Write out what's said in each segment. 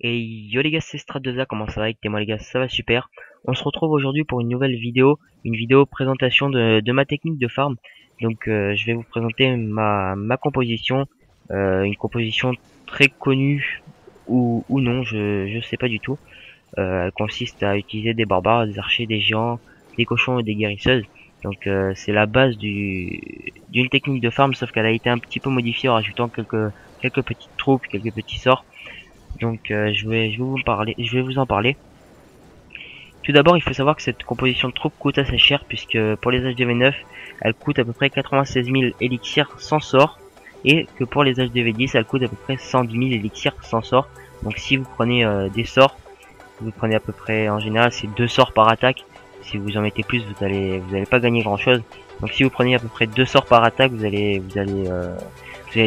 Et yo les gars, c'est Strat2A, comment ça va avec moi les gars? Ça va super. On se retrouve aujourd'hui pour une nouvelle vidéo, une vidéo présentation de ma technique de farm. Donc je vais vous présenter ma composition, une composition très connue ou non, je sais pas du tout. Elle consiste à utiliser des barbares, des archers, des géants, des cochons et des guérisseuses. Donc c'est la base d'une technique de farm, sauf qu'elle a été un petit peu modifiée en rajoutant quelques petites troupes, quelques petits sorts. Donc je vais vous en parler. Tout d'abord, il faut savoir que cette composition de troupes coûte assez cher puisque pour les HDV9, elle coûte à peu près 96 000 élixirs sans sort et que pour les HDV10, elle coûte à peu près 110 000 élixirs sans sort. Donc si vous prenez des sorts, vous prenez à peu près, en général, c'est 2 sorts par attaque. Si vous en mettez plus, vous allez pas gagner grand chose. Donc si vous prenez à peu près 2 sorts par attaque, vous allez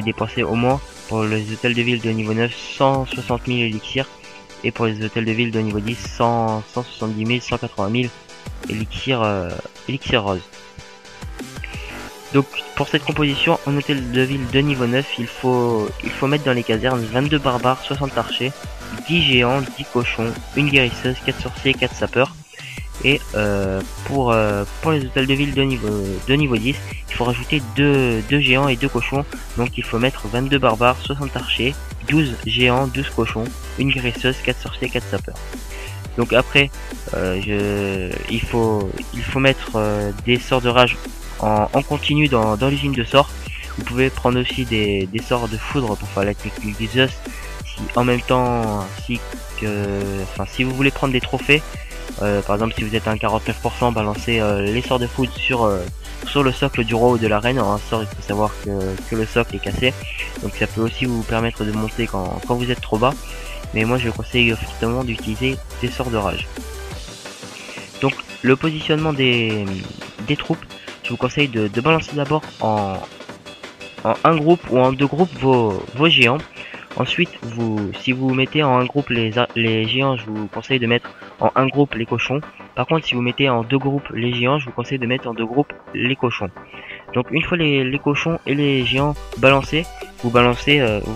dépenser au moins pour les hôtels de ville de niveau 9 160 000 élixirs et pour les hôtels de ville de niveau 10 170 000 180 000 élixirs roses. Donc pour cette composition en hôtel de ville de niveau 9, il faut mettre dans les casernes 22 barbares, 60 archers, 10 géants, 10 cochons, une guérisseuse, 4 sorciers, 4 sapeurs. Et pour les hôtels de ville de niveau 10, il faut rajouter 2 géants et 2 cochons. Donc il faut mettre 22 barbares, 60 archers, 12 géants, 12 cochons, une guérisseuse, 4 sorciers, 4 sapeurs. Donc après, il faut mettre des sorts de rage en continu dans l'usine de sorts. Vous pouvez prendre aussi des sorts de foudre pour faire la technique du Zeus. Si en même temps, si vous voulez prendre des trophées, par exemple si vous êtes à un 49%, balancez les sorts de foudre sur le socle du roi ou de la reine. En un sort, il faut savoir que le socle est cassé, donc ça peut aussi vous permettre de monter quand vous êtes trop bas. Mais moi je conseille fortement d'utiliser des sorts de rage. Donc le positionnement des troupes, je vous conseille de balancer d'abord en un groupe ou en 2 groupes vos géants. Ensuite, si vous mettez en un groupe les géants, je vous conseille de mettre en un groupe les cochons. Par contre, si vous mettez en 2 groupes les géants, je vous conseille de mettre en 2 groupes les cochons. Donc une fois les cochons et les géants balancés, vous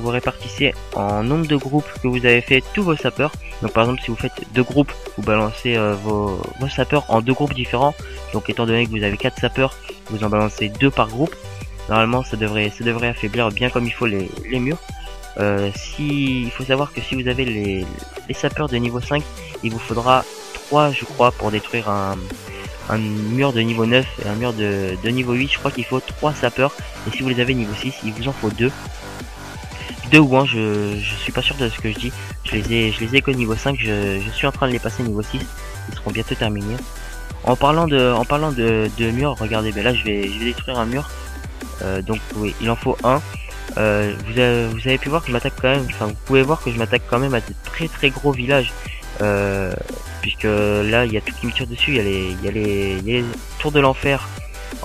répartissez en nombre de groupes que vous avez fait tous vos sapeurs. Donc par exemple, si vous faites 2 groupes, vous balancez vos sapeurs en 2 groupes différents. Donc étant donné que vous avez 4 sapeurs, vous en balancez 2 par groupe. Normalement, ça devrait affaiblir bien comme il faut les murs. Il faut savoir que si vous avez les sapeurs de niveau 5, il vous faudra 3 je crois pour détruire un mur de niveau 9 et un mur de niveau 8. Je crois qu'il faut 3 sapeurs, et si vous les avez niveau 6, il vous en faut 2 ou 1, je suis pas sûr de ce que je dis. Je les ai que niveau 5, je suis en train de les passer niveau 6, ils seront bientôt terminés. En parlant de murs, regardez, ben là je vais détruire un mur. Donc oui, il en faut un. Vous avez pu voir que je m'attaque quand même, vous pouvez voir que je m'attaque quand même à de très gros villages, puisque là il y a tout qui me tire dessus. Il y a les tours de l'enfer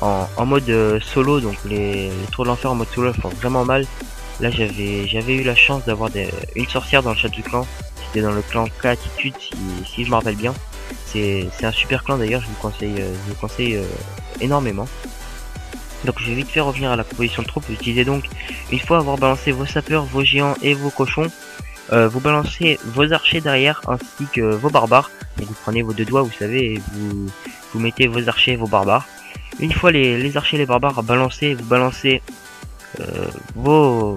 en mode solo, donc les tours de l'enfer en mode solo font vraiment mal. Là j'avais eu la chance d'avoir une sorcière dans le chat du clan. C'était dans le clan K-Attitude, si je me rappelle bien. C'est un super clan d'ailleurs, je vous conseille énormément. Donc je vais vite fait revenir à la composition de troupes. Vous utilisez donc, une fois avoir balancé vos sapeurs, vos géants et vos cochons, vous balancez vos archers derrière ainsi que vos barbares. Donc vous prenez vos 2 doigts, vous savez, et vous mettez vos archers et vos barbares. Une fois les archers et les barbares balancés, vous balancez vos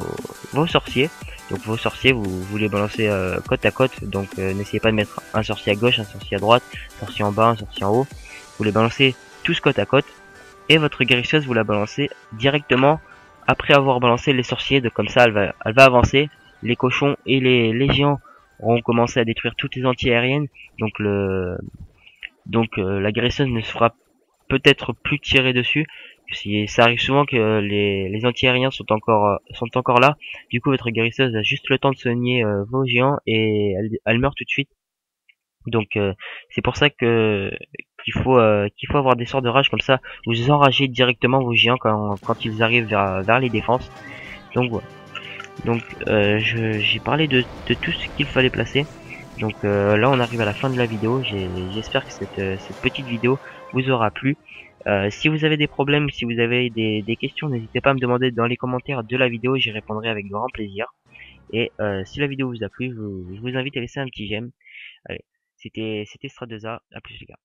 sorciers. Donc vos sorciers, vous les balancez côte à côte. Donc n'essayez pas de mettre un sorcier à gauche, un sorcier à droite, un sorcier en bas, un sorcier en haut. Vous les balancez tous côte à côte. Et votre guérisseuse, vous la balancez directement après avoir balancé les sorciers. Donc comme ça, elle va avancer. Les cochons et les géants auront commencé à détruire toutes les anti-aériennes. Donc la guérisseuse ne se fera peut-être plus tirer dessus. Ça arrive souvent que les anti-aériens sont encore là. Du coup, votre guérisseuse a juste le temps de soigner vos géants et elle meurt tout de suite. Donc c'est pour ça qu'il faut avoir des sorts de rage, comme ça vous enragez directement vos géants quand ils arrivent vers les défenses. Donc voilà. Donc j'ai parlé de tout ce qu'il fallait placer. Donc là on arrive à la fin de la vidéo. J'espère que cette petite vidéo vous aura plu. Si vous avez des problèmes, si vous avez des questions, n'hésitez pas à me demander dans les commentaires de la vidéo, j'y répondrai avec grand plaisir. Et si la vidéo vous a plu, je vous invite à laisser un petit j'aime. Allez, c'était Strat2A, à plus les gars.